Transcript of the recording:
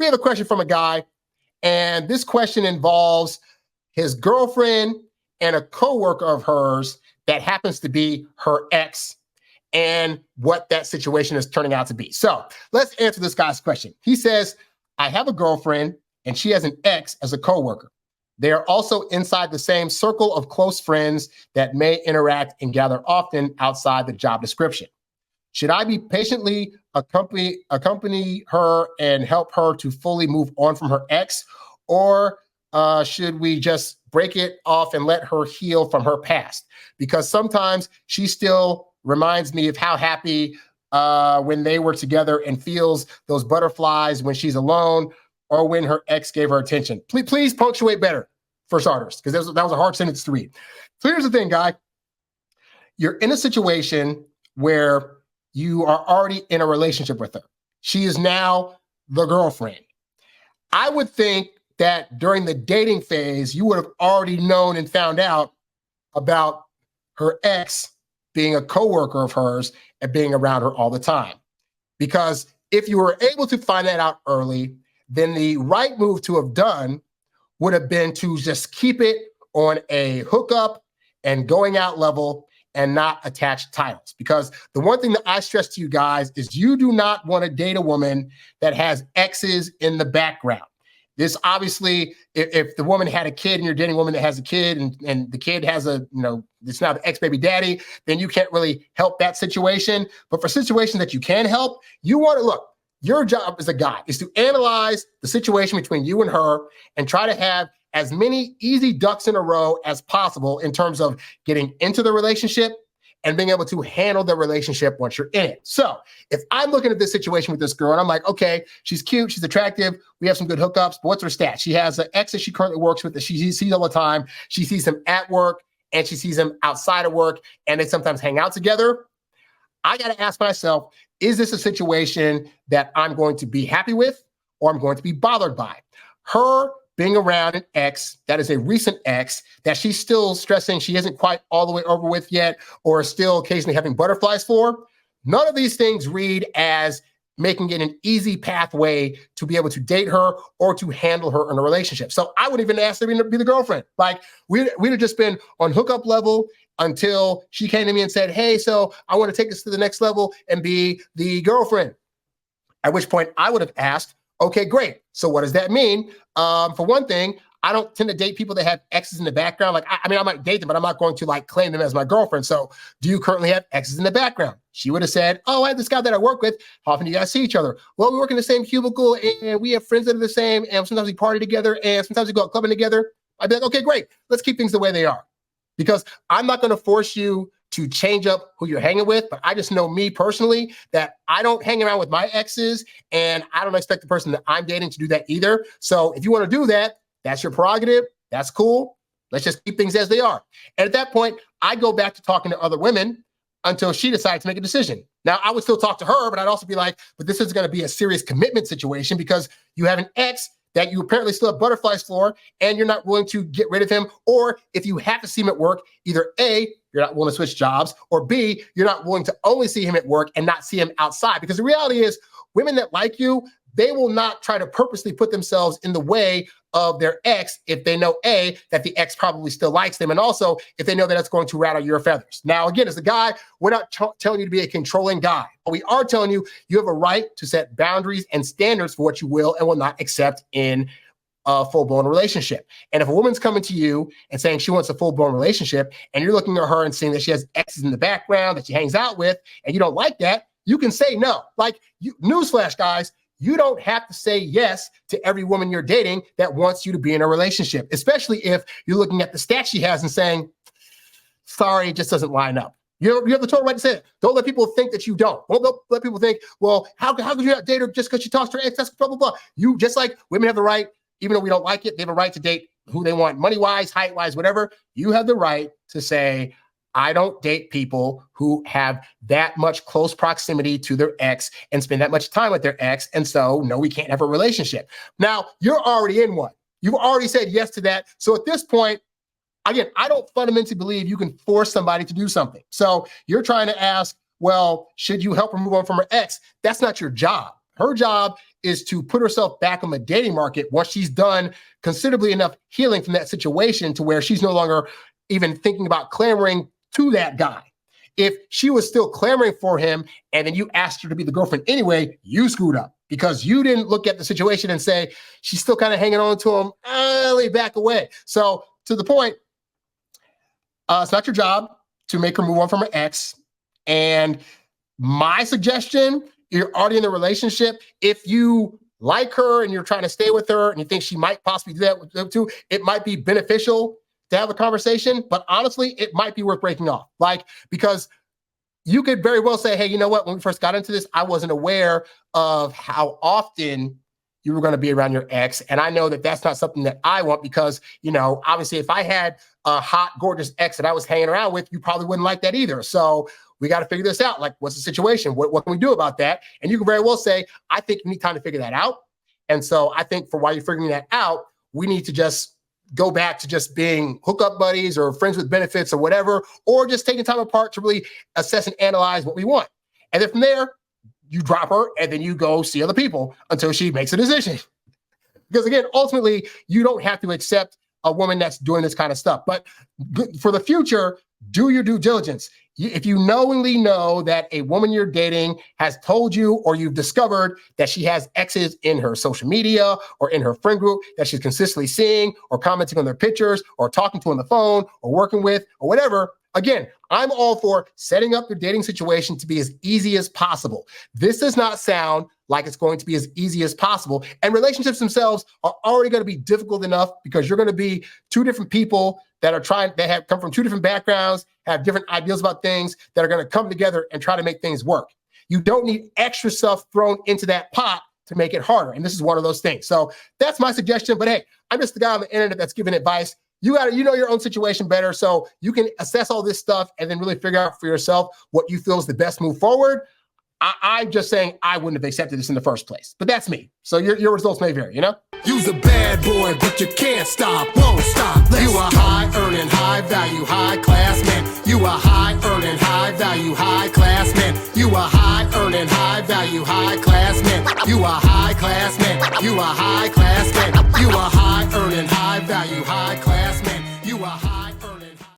we have a question from a guy, and this question involves his girlfriend and a coworker of hers that happens to be her ex and what that situation is turning out to be. So let's answer this guy's question. He says, I have a girlfriend and she has an ex as a coworker. They are also inside the same circle of close friends that may interact and gather often outside the job description. Should I be patiently accompany her and help her to fully move on from her ex? Or should we just break it off and let her heal from her past? Because sometimes she still reminds me of how happy when they were together and feels those butterflies when she's alone or when her ex gave her attention. Please punctuate better for starters, because that was a hard sentence to read. So here's the thing, guy. You're in a situation where you are already in a relationship with her. She is now the girlfriend. I would think that during the dating phase, you would have already known and found out about her ex being a coworker of hers and being around her all the time. Because if you were able to find that out early, then the right move to have done would have been to just keep it on a hookup and going out level and not attach titles. Because the one thing that I stress to you guys is you do not want to date a woman that has exes in the background. This obviously, if the woman had a kid and you're dating a woman that has a kid and the kid has it's now the ex-baby daddy, then you can't really help that situation. But for situations that you can help, you want to look, your job as a guy is to analyze the situation between you and her and try to have as many easy ducks in a row as possible in terms of getting into the relationship and being able to handle the relationship once you're in it. So if I'm looking at this situation with this girl and I'm like, okay, she's cute, she's attractive, we have some good hookups, but what's her stats? She has an ex that she currently works with that she sees all the time. She sees him at work and she sees him outside of work, and they sometimes hang out together. I got to ask myself, is this a situation that I'm going to be happy with or I'm going to be bothered by? Her being around an ex that is a recent ex that she's still stressing she isn't quite all the way over with yet or still occasionally having butterflies for, none of these things read as making it an easy pathway to be able to date her or to handle her in a relationship. So I would even ask her to be the girlfriend. Like we'd have just been on hookup level until she came to me and said, hey, so I want to take this to the next level and be the girlfriend. At which point I would have asked, okay, great. So what does that mean? For one thing, I don't tend to date people that have exes in the background. Like, I might date them, but I'm not going to like claim them as my girlfriend. So do you currently have exes in the background? She would have said, oh, I have this guy that I work with. How often do you guys see each other? Well, we work in the same cubicle and we have friends that are the same. And sometimes we party together and sometimes we go out clubbing together. I'd be like, okay, great. Let's keep things the way they are. Because I'm not going to force you to change up who you're hanging with, but I just know me personally that I don't hang around with my exes and I don't expect the person that I'm dating to do that either. So if you want to do that, that's your prerogative. That's cool. Let's just keep things as they are. And at that point, I go back to talking to other women until she decides to make a decision. Now, I would still talk to her, but I'd also be like, but this is going to be a serious commitment situation because you have an ex that you apparently still have butterflies for, and you're not willing to get rid of him. Or if you have to see him at work, either A, you're not willing to switch jobs, or B, you're not willing to only see him at work and not see him outside. Because the reality is, women that like you, they will not try to purposely put themselves in the way of their ex if they know, A, that the ex probably still likes them, and also if they know that it's going to rattle your feathers. Now, again, as a guy, we're not telling you to be a controlling guy. But we are telling you you have a right to set boundaries and standards for what you will and will not accept in a full-blown relationship. And if a woman's coming to you and saying she wants a full-blown relationship, and you're looking at her and seeing that she has exes in the background that she hangs out with, and you don't like that, you can say no. Like, newsflash, guys, you don't have to say yes to every woman you're dating that wants you to be in a relationship, especially if you're looking at the stats she has and saying, sorry, it just doesn't line up. You have the total right to say it. Don't let people think that you don't. Don't let people think, well, how could you not date her just because she talks to her ex? That's blah, blah, blah. You, just like women have the right, even though we don't like it, they have a right to date who they want, money-wise, height-wise, whatever. You have the right to say, I don't date people who have that much close proximity to their ex and spend that much time with their ex. And so, no, we can't have a relationship. Now, you're already in one. You've already said yes to that. So at this point, again, I don't fundamentally believe you can force somebody to do something. So you're trying to ask, well, should you help her move on from her ex? That's not your job. Her job is to put herself back on the dating market once she's done considerably enough healing from that situation to where she's no longer even thinking about clamoring to that guy. If she was still clamoring for him and then you asked her to be the girlfriend anyway, you screwed up because you didn't look at the situation and say, she's still kind of hanging on to him, let me back away. So to the point, it's not your job to make her move on from her ex. And my suggestion, you're already in the relationship. If you like her and you're trying to stay with her and you think she might possibly do that with them too, it might be beneficial to have a conversation, but honestly, it might be worth breaking off. Because you could very well say, hey, you know what? When we first got into this, I wasn't aware of how often you were going to be around your ex. And I know that that's not something that I want because, obviously if I had a hot, gorgeous ex that I was hanging around with, you probably wouldn't like that either. So we got to figure this out. Like, what's the situation? What can we do about that? And you can very well say, I think you need time to figure that out. And so I think for while you're figuring that out, we need to just go back to just being hookup buddies or friends with benefits or whatever, or just taking time apart to really assess and analyze what we want. And then from there, you drop her and then you go see other people until she makes a decision. Because again, ultimately, you don't have to accept a woman that's doing this kind of stuff. But for the future, do your due diligence. If you knowingly know that a woman you're dating has told you or you've discovered that she has exes in her social media or in her friend group that she's consistently seeing or commenting on their pictures or talking to on the phone or working with or whatever, again, I'm all for setting up your dating situation to be as easy as possible. This does not sound like it's going to be as easy as possible. And relationships themselves are already going to be difficult enough because you're going to be two different people that have come from two different backgrounds, have different ideals about things that are going to come together and try to make things work. You don't need extra stuff thrown into that pot to make it harder. And this is one of those things. So that's my suggestion. But hey, I'm just the guy on the internet that's giving advice. You know your own situation better, so you can assess all this stuff and then really figure out for yourself what you feel is the best move forward. I'm just saying I wouldn't have accepted this in the first place, but that's me. So your results may vary, You's a bad boy, but you can't stop, won't stop. You a high-earning, high-value, high-class man. You a high-earning, high-value, high-class man. You a high-earning, high-value, high-class man. You a high-class man. You a high-class man. You a high-earning, high-value, high-class man.